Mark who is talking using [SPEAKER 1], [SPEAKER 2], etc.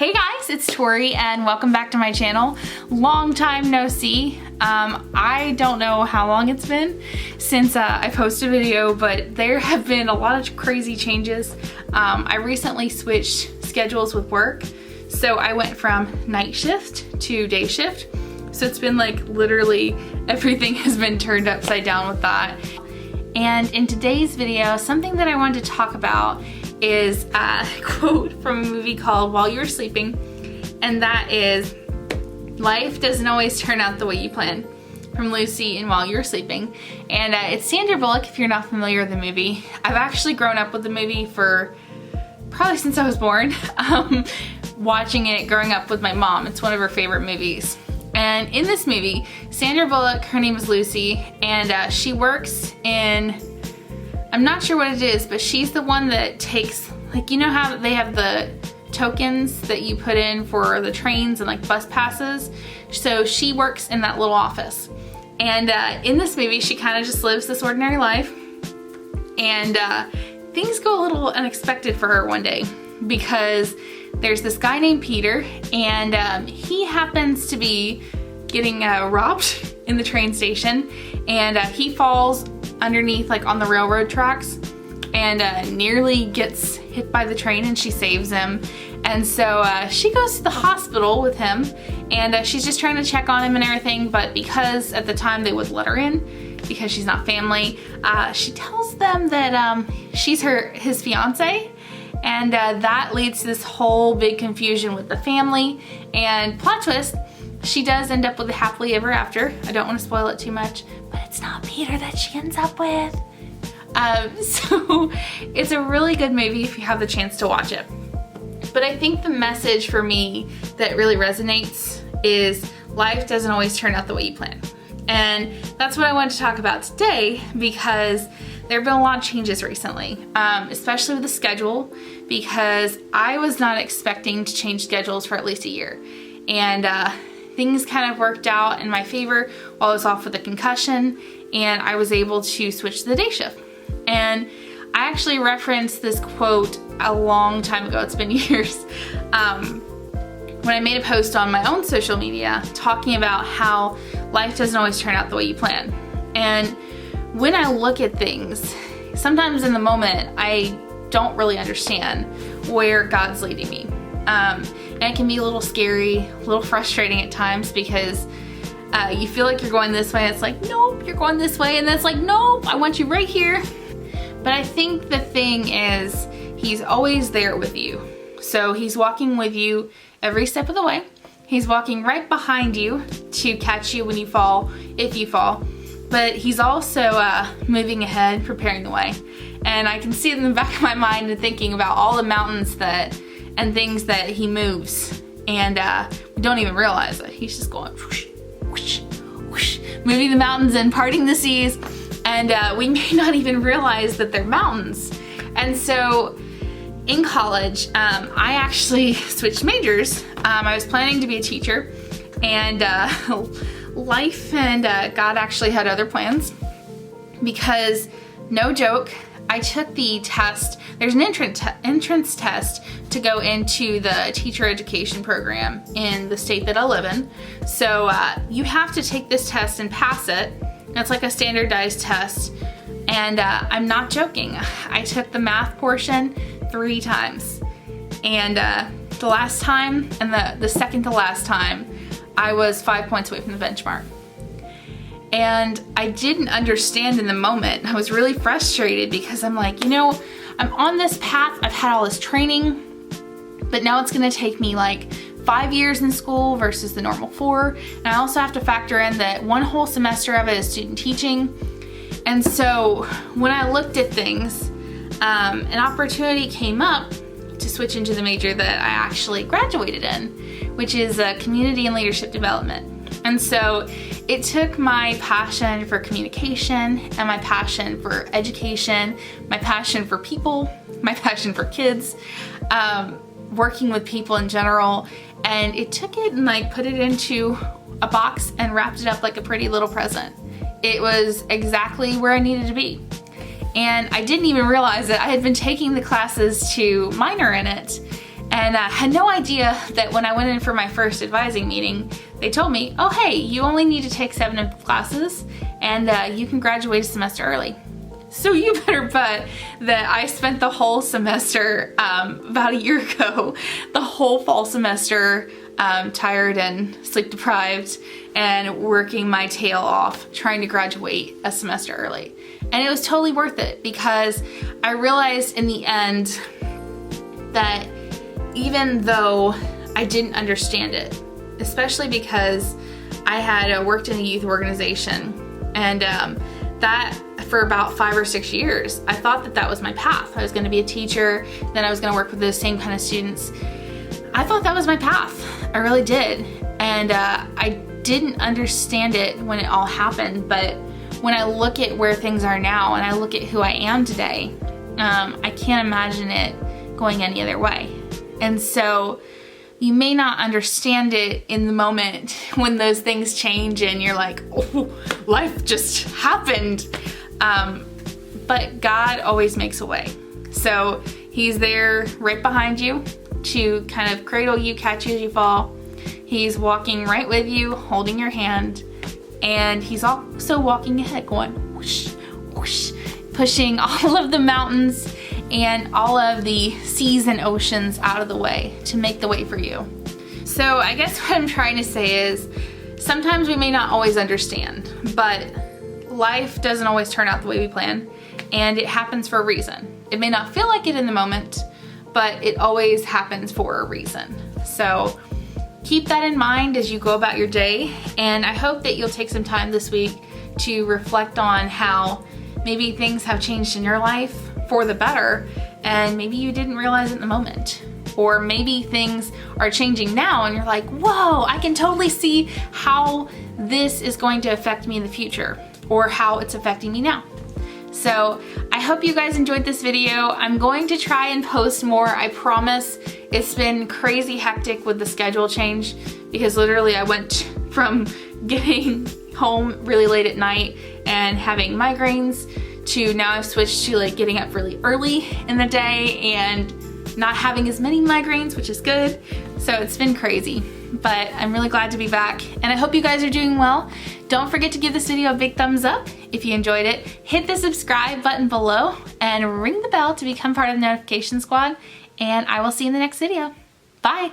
[SPEAKER 1] Hey guys, it's Tori and welcome back to my channel. Long time no see. I don't know how long it's been since I posted a video, but there have been a lot of crazy changes. I recently switched schedules with work, so I went from night shift to day shift. So it's been like literally everything has been turned upside down with that. And in today's video, something that I wanted to talk about is a quote from a movie called While You're Sleeping, and that is, "Life doesn't always turn out the way you plan," from Lucy in While You're Sleeping. And it's Sandra Bullock, if you're not familiar with the movie. I've actually grown up with the movie for probably since I was born, watching it growing up with my mom. It's one of her favorite movies. And in this movie, Sandra Bullock, her name is Lucy, and she works in, I'm not sure what it is, but she's the one that takes, like, you know how they have the tokens that you put in for the trains and like bus passes? So she works in that little office. And in this movie, she kind of just lives this ordinary life. And things go a little unexpected for her one day, because there's this guy named Peter, and he happens to be getting robbed in the train station, and he falls underneath, like on the railroad tracks, and nearly gets hit by the train, and she saves him. And so she goes to the hospital with him, and she's just trying to check on him and everything, but because at the time they would let her in because she's not family, she tells them that she's his fiance, and that leads to this whole big confusion with the family. And plot twist, she does end up with a happily ever after. I don't want to spoil it too much, but it's not Peter that she ends up with. So it's a really good movie if you have the chance to watch it. But I think the message for me that really resonates is life doesn't always turn out the way you plan. And that's what I wanted to talk about today, because there have been a lot of changes recently, especially with the schedule, because I was not expecting to change schedules for at least a year. And things kind of worked out in my favor while I was off with a concussion, and I was able to switch to the day shift. And I actually referenced this quote a long time ago, it's been years, when I made a post on my own social media talking about how life doesn't always turn out the way you plan. And when I look at things, sometimes in the moment, I don't really understand where God's leading me. And it can be a little scary, a little frustrating at times, because you feel like you're going this way, it's like, nope, you're going this way, and then it's like, nope, I want you right here. But I think the thing is, He's always there with you. So He's walking with you every step of the way. He's walking right behind you to catch you when you fall, if you fall. But He's also moving ahead, preparing the way. And I can see it in the back of my mind and thinking about all the mountains and things that He moves. And we don't even realize it. He's just going whoosh, whoosh, whoosh, moving the mountains and parting the seas. And we may not even realize that they're mountains. And so in college, I actually switched majors. I was planning to be a teacher, and life and God actually had other plans, because, no joke, I took the test. There's an entrance test to go into the teacher education program in the state that I live in. So you have to take this test and pass it. It's like a standardized test. And I'm not joking. I took the math portion 3 times. And the last time and the second to last time, I was 5 points away from the benchmark. And I didn't understand in the moment. I was really frustrated, because I'm like, you know, I'm on this path, I've had all this training, but now it's gonna take me like 5 years in school versus the normal 4. And I also have to factor in that one whole semester of it is student teaching. And so when I looked at things, an opportunity came up to switch into the major that I actually graduated in, which is community and leadership development. And so it took my passion for communication and my passion for education, my passion for people, my passion for kids, working with people in general, and it took it and like put it into a box and wrapped it up like a pretty little present. It was exactly where I needed to be. And I didn't even realize that I had been taking the classes to minor in it, and had no idea that when I went in for my first advising meeting, they told me, oh hey, you only need to take 7 classes and you can graduate a semester early. So you better bet that I spent the whole semester, about a year ago, the whole fall semester, tired and sleep deprived and working my tail off trying to graduate a semester early. And it was totally worth it because I realized in the end that even though I didn't understand it, especially because I had worked in a youth organization, and that for about 5 or 6 years, I thought that that was my path. I was gonna be a teacher, then I was gonna work with those same kind of students. I thought that was my path, I really did. And I didn't understand it when it all happened, but when I look at where things are now and I look at who I am today, I can't imagine it going any other way. And so you may not understand it in the moment when those things change and you're like, oh, life just happened. But God always makes a way. So He's there right behind you to kind of cradle you, catch you as you fall. He's walking right with you, holding your hand, and He's also walking ahead going whoosh, whoosh, pushing all of the mountains and all of the seas and oceans out of the way to make the way for you. So I guess what I'm trying to say is sometimes we may not always understand, but life doesn't always turn out the way we plan, and it happens for a reason. It may not feel like it in the moment, but it always happens for a reason. So keep that in mind as you go about your day, and I hope that you'll take some time this week to reflect on how maybe things have changed in your life for the better, and maybe you didn't realize it in the moment. Or maybe things are changing now and you're like, whoa, I can totally see how this is going to affect me in the future, or how it's affecting me now. So I hope you guys enjoyed this video. I'm going to try and post more, I promise. It's been crazy hectic with the schedule change because literally I went from getting home really late at night and having migraines to now I've switched to like getting up really early in the day and not having as many migraines, which is good. So it's been crazy, but I'm really glad to be back, and I hope you guys are doing well. Don't forget to give this video a big thumbs up if you enjoyed it. Hit the subscribe button below and ring the bell to become part of the notification squad, and I will see you in the next video. Bye.